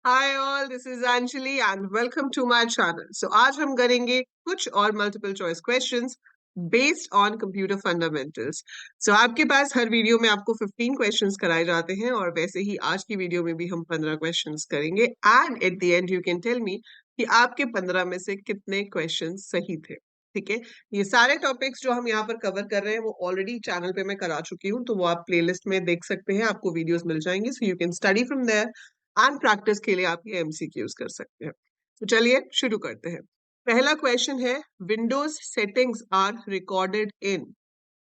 Hi all, this is Anjali and welcome to my channel. So आज हम करेंगे कुछ और multiple choice questions based on computer fundamentals. So आपके पास हर वीडियो में आपको 15 क्वेश्चंस कराए जाते हैं और वैसे ही आज की वीडियो में भी हम 15 क्वेश्चंस करेंगे and at the end you can tell me कि आपके 15 में से कितने क्वेश्चंस सही थे। ठीक है, ये सारे टॉपिक्स जो हम यहाँ पर कवर कर रहे हैं वो ऑलरेडी चैनल पे मैं करा चुकी हूँ, तो वो आप प्लेलिस्ट में देख सकते हैं, आपको वीडियोस मिल जाएंगी, so you can study from there and practice के लिए आप ये एमसीक्यूज कर सकते हैं। तो चलिए शुरू करते हैं। पहला क्वेश्चन है, Windows settings are recorded in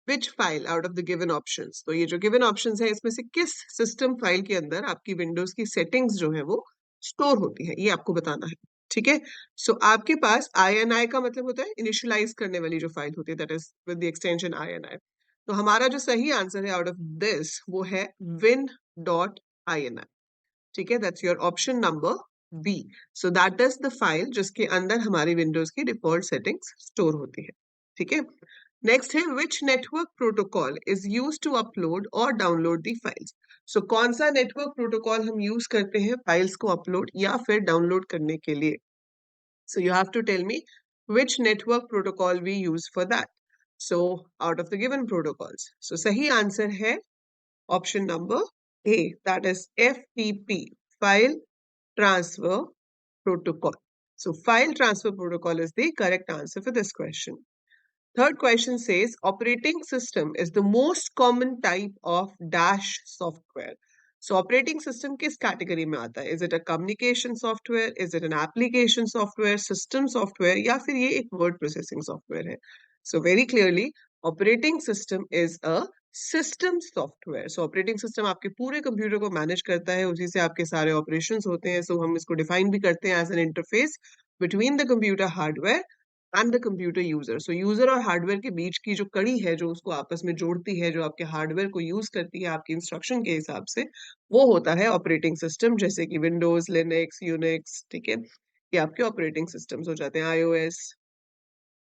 which file out of the given options. तो ये जो गिवन ऑप्शंस है इसमें से किस सिस्टम फाइल के अंदर आपकी विंडोज की सेटिंग्स जो है वो स्टोर होती है, ये आपको बताना है। ठीक है, सो आपके पास INI का मतलब होता है इनिशियलाइज करने वाली जो फाइल होती है, that is with the extension INI। तो हमारा जो सही आंसर है आउट ऑफ दिस वो है win.ini। ठीक है, that's your option number B. So that is the file जिसके अंदर हमारी विंडोज की डिफॉल्ट सेटिंग्स स्टोर होती है। ठीक है, नेक्स्ट है, which network protocol is use to upload और डाउनलोड दी फाइल्स। सो कौन सा नेटवर्क प्रोटोकॉल हम यूज करते हैं फाइल्स को अपलोड या फिर डाउनलोड करने के लिए। So you have to tell me which network protocol we use for that. So out of the given protocols, so सही आंसर है option number A, that is FTP, File Transfer Protocol. So File Transfer Protocol is the correct answer for this question. Third question says, operating system is the most common type of dash software. So operating system किस category में आता है? Is it a communication software? Is it an application software? System software? या फिर ये एक word processing software है? So very clearly, operating system is a system software. So operating system आपके पूरे कंप्यूटर को मैनेज करता है, उसी से आपके सारे ऑपरेशंस होते हैं। सो हम इसको डिफाइन भी करते हैं as an interface between the computer hardware and the computer user. So user और हार्डवेयर के बीच की जो कड़ी है जो उसको आपस में जोड़ती है, जो आपके हार्डवेयर को यूज करती है आपके इंस्ट्रक्शन के हिसाब से, वो होता है ऑपरेटिंग सिस्टम। जैसे कि विंडोज, लिनक्स, यूनिक्स, ठीक है, ये आपके ऑपरेटिंग सिस्टम्स हो जाते हैं, iOS।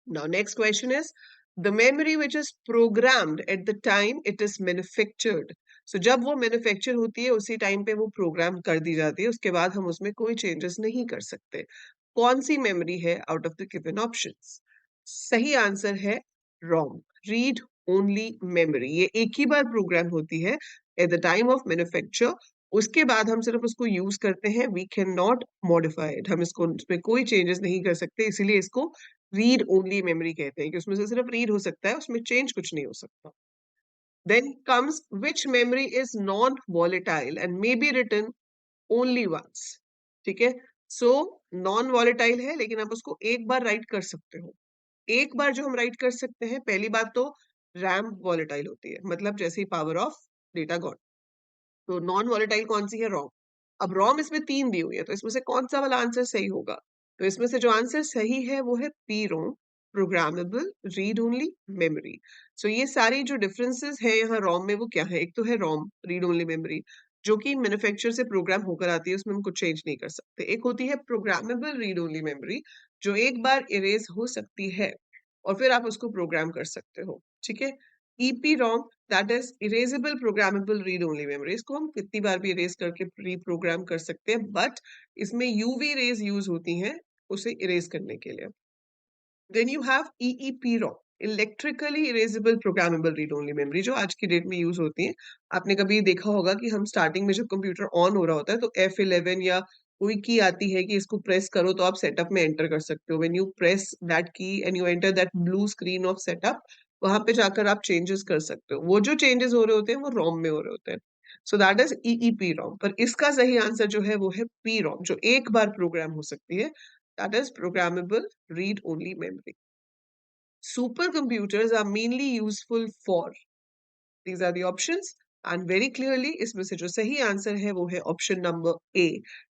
Now, next question is the memory which is programmed at the time it is manufactured. So जब वो मैन्युफैक्चर होती है उसी टाइम पे वो प्रोग्राम कर दी जाती है, उसके बाद हम उसमें कोई चेंजेस नहीं कर सकते। कौन सी मेमोरी है out of the given options? सही आंसर है रोम, रीड ओनली मेमोरी। ये एक ही बार प्रोग्राम होती है at the time of manufacture, उसके बाद हम सिर्फ उसको यूज करते हैं। We can not modify it, हम इसको उसमें कोई चेंजेस नहीं कर सकते, इसीलिए इसको रीड ओनली मेमोरी कहते हैं कि उसमें से सिर्फ रीड हो सकता है, उसमें चेंज कुछ नहीं हो सकता। Then comes which memory is non volatile and may be written only once. ठीक है, सो नॉन वॉलेटाइल है लेकिन आप उसको एक बार राइट कर सकते हो। एक बार जो हम राइट कर सकते हैं, पहली बात तो रैम वॉलेटाइल होती है, मतलब जैसे ही पावर ऑफ डेटा गॉन। तो नॉन वॉलेटाइल कौन सी है? रोम। अब रोम इसमें 3 दी हुई है, तो इसमें से कौन सा वाला आंसर सही होगा? तो इसमें से जो आंसर सही है वो है P ROM, programmable read only memory. So ये सारी जो डिफरेंसेस है यहाँ रोम में वो क्या है? एक तो है रोम, रीड ओनली मेमोरी, जो कि मैन्युफैक्चर से प्रोग्राम होकर आती है, उसमें हम कुछ चेंज नहीं कर सकते। एक होती है प्रोग्रामेबल रीड ओनली मेमोरी, जो एक बार इरेज हो सकती है और फिर आप उसको प्रोग्राम कर सकते हो। ठीक है, EPROM, that is erasable programmable read only memory, इसको हम कितनी बार भी इरेज करके रीप्रोग्राम कर सकते हैं, बट इसमें यूवी रेज यूज होती हैं उसे इरेज करने के लिए। Then you have EEPROM, electrically erasable programmable read only memory, जो आज की डेट में यूज होती है। आपने कभी देखा होगा कि हम स्टार्टिंग में जब कंप्यूटर ऑन हो रहा होता है तो F11 या कोई की आती है कि इसको प्रेस करो तो आप सेटअप में एंटर कर सकते हो। व्हेन यू प्रेस दैट की and you enter that blue screen of setup, वहां पे जाकर आप चेंजेस कर सकते हो। वो जो चेंजेस हो रहे होते हैं वो रोम में हो रहे होते हैं। सो दैट इज EEPROM। पर इसका सही आंसर जो है वो है PROM, जो एक बार प्रोग्राम हो सकती है, that is programmable read only memory. Supercomputers are mainly useful for, these are the options, and very clearly इसमें से जो सही आंसर है वो है ऑप्शन नंबर ए,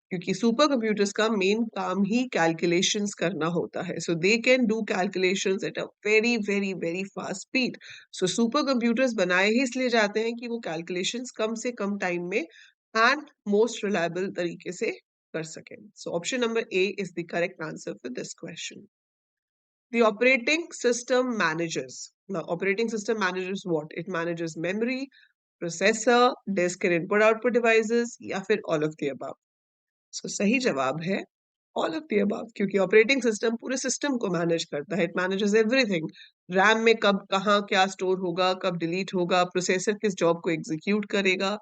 क्योंकि सुपर कंप्यूटर्स का मेन काम ही कैलकुलेशंस करना होता है। So they can do calculations at a very very very fast speed. So super computers बनाए ही इसलिए जाते हैं कि वो कैलकुलेशंस कम से कम टाइम में एंड मोस्ट रिलायबल तरीके से कर सकें। So option number A is the correct answer for this question. The operating system manages. Now, operating system manages what? It manages memory, processor, disk and input-output devices, या फिर all of the above. सो सही जवाब है all of the above, क्योंकि operating system पूरे system को manage करता है। It manages everything. रैम में कब कहाँ क्या स्टोर होगा, कब डिलीट होगा, प्रोसेसर किस जॉब को एग्जीक्यूट करेगा,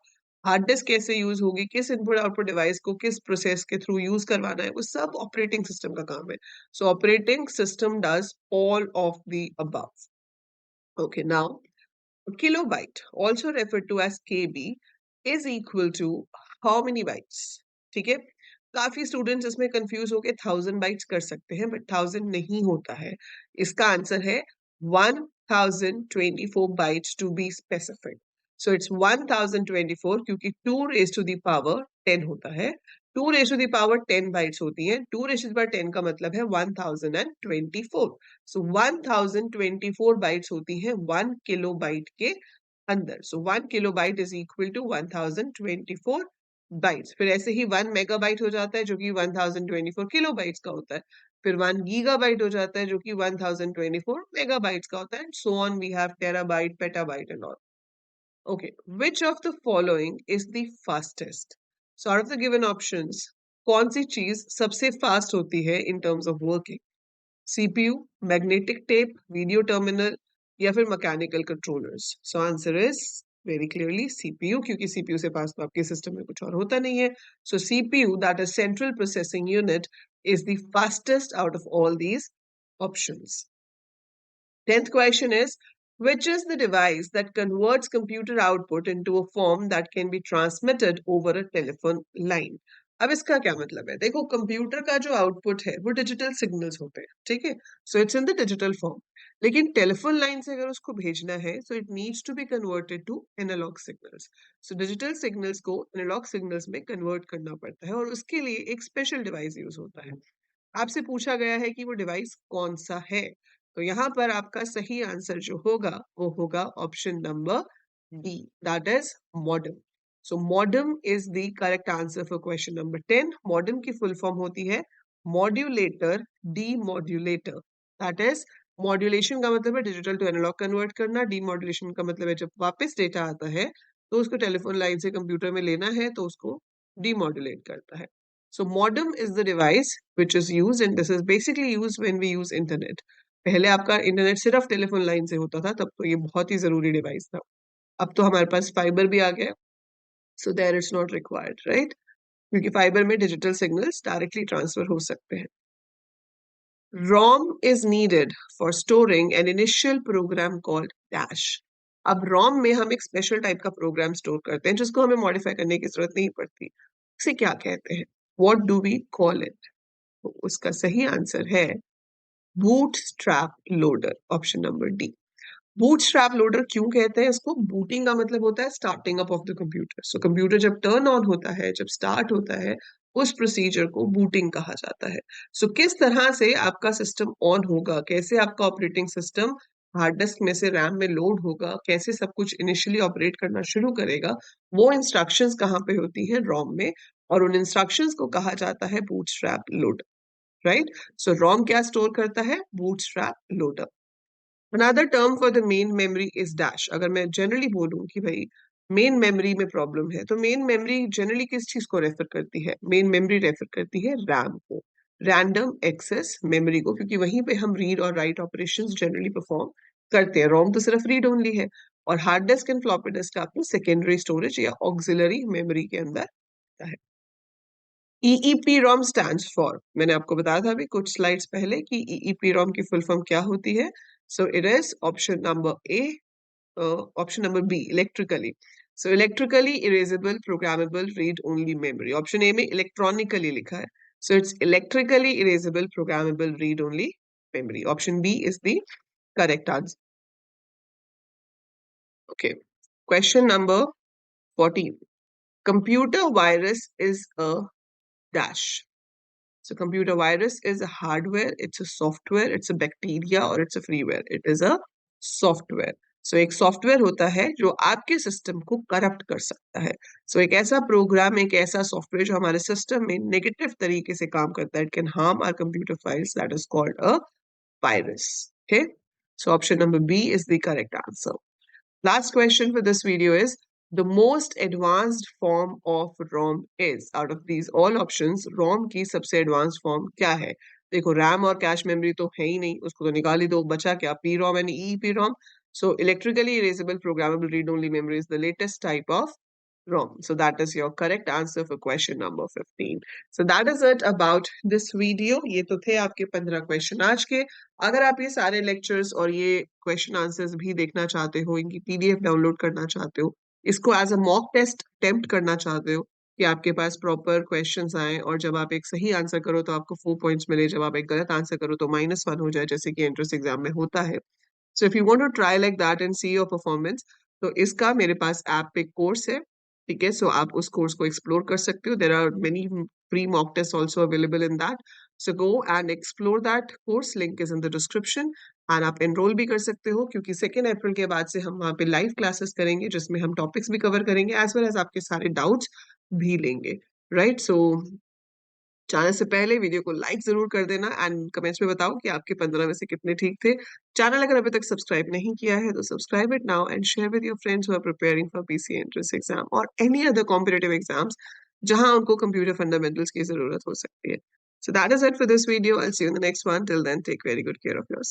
हार्ड डिस्क कैसे यूज होगी, किस इनपुट आउटपुट डिवाइस को किस प्रोसेस के थ्रू यूज करवाना है, वो सब ऑपरेटिंग सिस्टम का काम है। सो operating system does all of the above. Okay, now kilobyte, also referred to as KB, is equal to how many bytes? ठीक है। काफी स्टूडेंट्स इसमें कंफ्यूज होके 1000 बाइट्स कर सकते हैं, बट 1000 नहीं होता है। इसका आंसर है 1024 bytes to be specific. So it's 1024, क्योंकि 2 रेज टू द पावर 10 होता है। 2 raise to the power 10 bytes होती हैं। 2 रेज टू द पावर 10 का मतलब है 1024। सो 1024 बाइट्स होती हैं 1 किलोबाइट के अंदर। So 1 kilobyte is equal to 1024 bytes. फिर ऐसे ही 1 मेगाबाइट हो जाता है, जो कि 1024 किलोबाइट्स का होता है। फिर 1 गीगाबाइट हो जाता है, जो कि 1024 मेगाबाइट्स का होता है। So on we have terabyte, petabyte and all. Okay, which of the following is the fastest? So out of the given options, कौन सी चीज सबसे फास्ट होती है in terms of working? CPU, magnetic tape, video terminal, या फिर mechanical controllers? So answer is very clearly CPU, क्योंकि CPU से पास तो आपके सिस्टम में कुछ और होता नहीं है. So CPU, that is Central Processing Unit, is the fastest out of all these options. 10th question is, which is the device that converts computer output into a form that can be transmitted over a telephone line? अब इसका क्या मतलब है? देखो, computer का जो output है वो डिजिटल सिग्नल्स होते हैं, ठीक है। So it's in the digital form. लेकिन टेलीफोन लाइन से अगर उसको भेजना है, so it needs to be converted to analogue signals. So digital signals को एनालॉग सिग्नल्स में कन्वर्ट करना पड़ता है, और उसके लिए एक स्पेशल डिवाइस यूज होता है। आपसे पूछा गया है कि वो डिवाइस कौन सा है, तो यहाँ पर आपका सही आंसर जो होगा वो होगा option number D, that is modem. So modem is the correct answer for question number 10। Modem की फुल फॉर्म होती है modulator demodulator. That is, modulation का मतलब है डिजिटल टू एनालॉग कन्वर्ट करना, डीमॉड्यूलेशन का मतलब है जब वापस डेटा आता है तो उसको टेलीफोन लाइन से कंप्यूटर में लेना है तो उसको डीमॉड्यूलेट करता है। So modem is the device which is used, and this is basically used when we use internet. पहले आपका इंटरनेट सिर्फ टेलीफोन लाइन से होता था, तब तो ये बहुत ही जरूरी डिवाइस था। अब तो हमारे पास फाइबर भी आ गया, so there it's not required, right, क्योंकि फाइबर में डिजिटल सिग्नल्स डायरेक्टली ट्रांसफर हो सकते हैं। ROM is needed for storing an initial program called dash. अब ROM में हम एक स्पेशल टाइप का प्रोग्राम स्टोर करते हैं जिसको हमें मॉडिफाई करने की जरूरत नहीं पड़ती। उसे क्या कहते हैं? What do we call it? तो उसका सही आंसर है bootstrap loader, option number D. Bootstrap loader क्यों कहते हैं इसको? बूटिंग का मतलब होता है starting up of the computer. So computer जब टर्न ऑन होता है, जब स्टार्ट होता है, उस प्रोसीजर को बूटिंग कहा जाता है। सो किस तरह से आपका सिस्टम ऑन होगा, कैसे आपका ऑपरेटिंग सिस्टम हार्ड डिस्क में से रैम में लोड होगा, कैसे सब कुछ इनिशियली ऑपरेट करना शुरू करेगा, वो इंस्ट्रक्शंस कहाँ पे होती है? रोम में। और उन इंस्ट्रक्शंस को कहा जाता है बूटस्ट्रैप लोडर, राइट। सो रोम क्या स्टोर करता है? Bootstrap loader. Another term for the main memory is dash. अगर मैं जनरली बोलूं कि भाई मेन मेमोरी में प्रॉब्लम है, तो मेन मेमोरी जनरली किस चीज को रेफर करती है? मेन मेमोरी रेफर करती है रैम को, रैंडम एक्सेस मेमोरी को, क्योंकि वहीं पे हम रीड और राइट ऑपरेशंस जनरली परफॉर्म करते हैं। रोम तो सिर्फ रीड ओनली है, और hard disk and floppy disk आपकी सेकेंडरी स्टोरेज या ऑक्सिलरी मेमोरी के अंदर है। EEPROM stands for, मैंने आपको बताया था अभी कुछ स्लाइड्स पहले कि EEPROM की फुल फॉर्म क्या होती है। So it is option number A, option number B, electrically. So electrically erasable programmable read only memory. Option A में इलेक्ट्रॉनिकली लिखा है, so it's electrically erasable programmable read only memory. Option B is the correct answer. Okay, question number 14। Computer virus is a dash. So computer virus is a hardware, it's a software, it's a bacteria, or it's a freeware. It is a software. So एक software होता है जो आपके system को corrupt कर सकता है। So एक ऐसा प्रोग्राम, एक ऐसा सॉफ्टवेयर जो हमारे सिस्टम में नेगेटिव तरीके से काम करता है, it can harm our computer files, that is called a virus. Okay, so option number B is the correct answer. Last question for this video is, the most advanced form of ROM is, out of these all options ROM की सबसे advanced form क्या है? देखो RAM और cache memory तो है ही नहीं, उसको तो निकाल ही दो, बचा क्या? PROM and EPROM. So electrically erasable programmable read-only memory is the latest type of ROM. So that is your correct answer for question number 15. So that is it about this video. ये तो थे आपके 15 question आज के. अगर आप ये सारे लेक्चर्स और ये क्वेश्चन आंसर्स भी देखना चाहते हो, इनकी पीडीएफ डाउनलोड करना चाहते हो, इसको as a mock test attempt करना चाहते हो कि आपके पास प्रॉपर क्वेश्चंस आए और जब आप एक सही आंसर करो तो आपको 4 पॉइंट्स मिले, जब आप एक गलत आंसर करो तो -1 हो जाए, जैसे कि एंट्रेंस एग्जाम में होता है. So if you want to try like that and see your performance, तो इसका मेरे पास ऐप पे कोर्स है. ठीक है, सो आप उस कोर्स को एक्सप्लोर कर सकते हो. There are many free mock test also available in that. So go and explore that course, link is in the description. And आप एनरोल भी कर सकते हो क्योंकि 2 अप्रैल के बाद से हम वहाँ पे लाइव क्लासेस करेंगे जिसमें हम टॉपिक्स भी कवर करेंगे एज वेल एज आपके सारे डाउट्स भी लेंगे. राइट, सो जाने से पहले वीडियो को लाइक जरूर कर देना एंड कमेंट्स में बताओ कि आपके 15 में से कितने ठीक थे. चैनल अगर अभी तक सब्सक्राइब नहीं किया है तो subscribe it now and share with your friends who are preparing for PC entrance exam और एनी अदर कॉम्पिटिटिव एग्जाम्स जहां उनको कंप्यूटर फंडामेंटल्स की जरूरत हो सकती है. So that is it for this video. I will see you in the next one. Till then take very good care of yourself.